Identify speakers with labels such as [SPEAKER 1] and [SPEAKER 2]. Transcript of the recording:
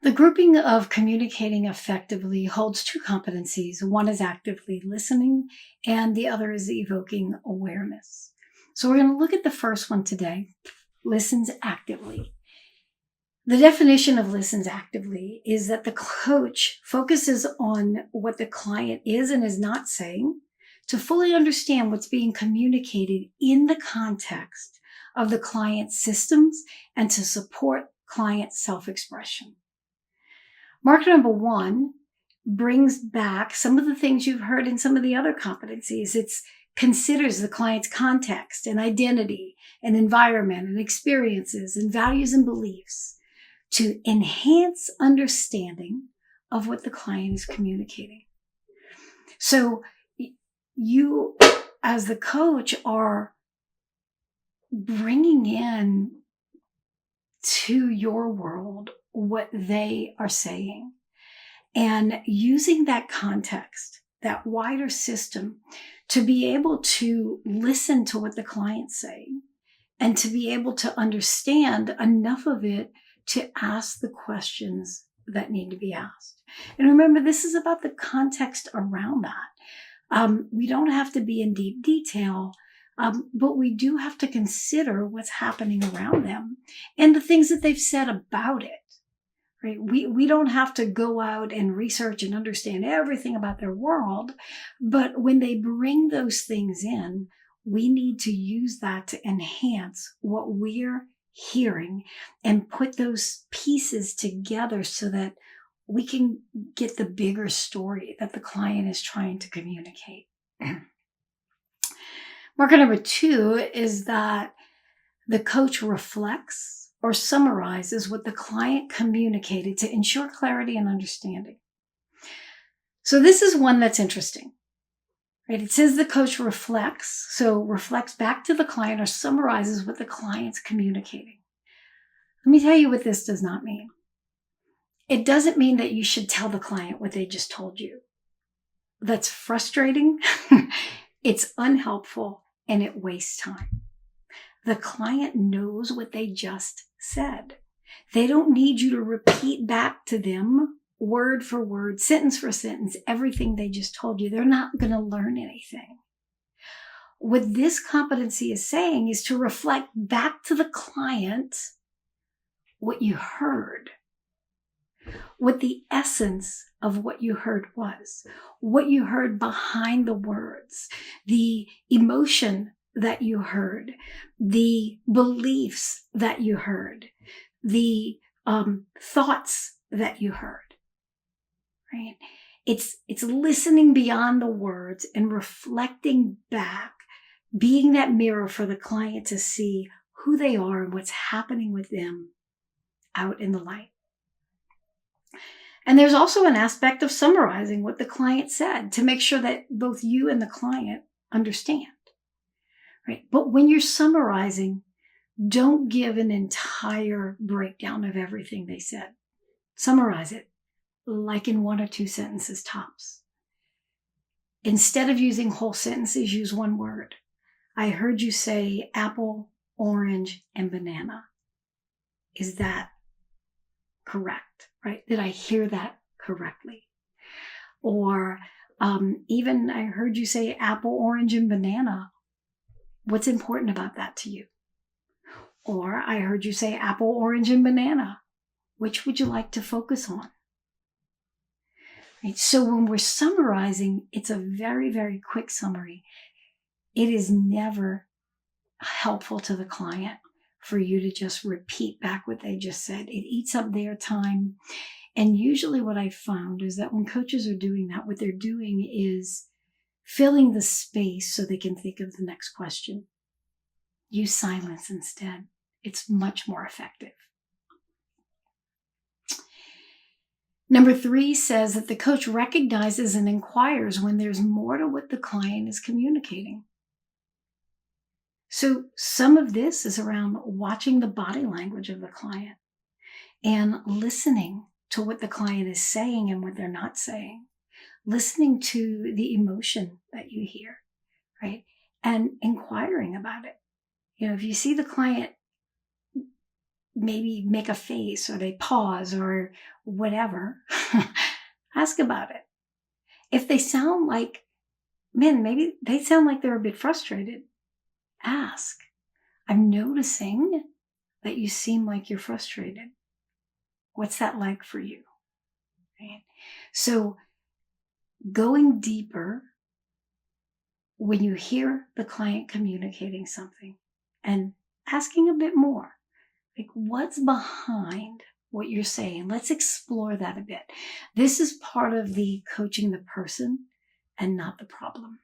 [SPEAKER 1] The grouping of communicating effectively holds two competencies. One is actively listening, and the other is evoking awareness. So we're going to look at the first one today, listens actively. The definition of listens actively is that the coach focuses on what the client is and is not saying to fully understand what's being communicated in the context of the client's systems and to support client self-expression. Marker number one brings back some of the things you've heard in some of the other competencies. It considers the client's context and identity and environment and experiences and values and beliefs to enhance understanding of what the client is communicating. So you, as the coach, are bringing in to your world what they are saying and using that context, that wider system, to be able to listen to what the client's saying and to be able to understand enough of it to ask the questions that need to be asked. And remember, this is about the context around that. We don't have to be in deep detail, but we do have to consider what's happening around them and the things that they've said about it. Right? We don't have to go out and research and understand everything about their world, but when they bring those things in, we need to use that to enhance what we're hearing and put those pieces together so that we can get the bigger story that the client is trying to communicate. Marker number two is that the coach reflects or summarizes what the client communicated to ensure clarity and understanding. So this is one that's interesting. Right? It says the coach reflects, so reflects back to the client or summarizes what the client's communicating. Let me tell you what this does not mean. It doesn't mean that you should tell the client what they just told you. That's frustrating, it's unhelpful, and it wastes time. The client knows what they just said. They don't need you to repeat back to them word for word, sentence for sentence, everything they just told you. They're not going to learn anything. What this competency is saying is to reflect back to the client what you heard, what the essence of what you heard was, what you heard behind the words, the emotion that you heard, the beliefs that you heard, the thoughts that you heard. Right? It's listening beyond the words and reflecting back, being that mirror for the client to see who they are and what's happening with them out in the light. And there's also an aspect of summarizing what the client said to make sure that both you and the client understand. Right? But when you're summarizing, don't give an entire breakdown of everything they said. Summarize it like in one or two sentences tops. Instead of using whole sentences, use one word. I heard you say apple, orange, and banana. Is that correct? Right? Did I hear that correctly? Or even I heard you say apple, orange, and banana. What's important about that to you? Or I heard you say apple, orange, and banana. Which would you like to focus on? Right? So when we're summarizing, it's a very, very quick summary. It is never helpful to the client for you to just repeat back what they just said. It eats up their time. And usually what I've found is that when coaches are doing that, what they're doing is filling the space so they can think of the next question. Use silence instead. It's much more effective. Number 3 says that the coach recognizes and inquires when there's more to what the client is communicating. So some of this is around watching the body language of the client and listening to what the client is saying and what they're not saying, listening to the emotion that you hear, right? And inquiring about it. You know, if you see the client maybe make a face or they pause or whatever, ask about it. If they sound like, man, maybe they sound like they're a bit frustrated, ask. I'm noticing that you seem like you're frustrated. What's that like for you? Right? So going deeper when you hear the client communicating something and asking a bit more, like what's behind what you're saying? Let's explore that a bit. This is part of the coaching the person and not the problem.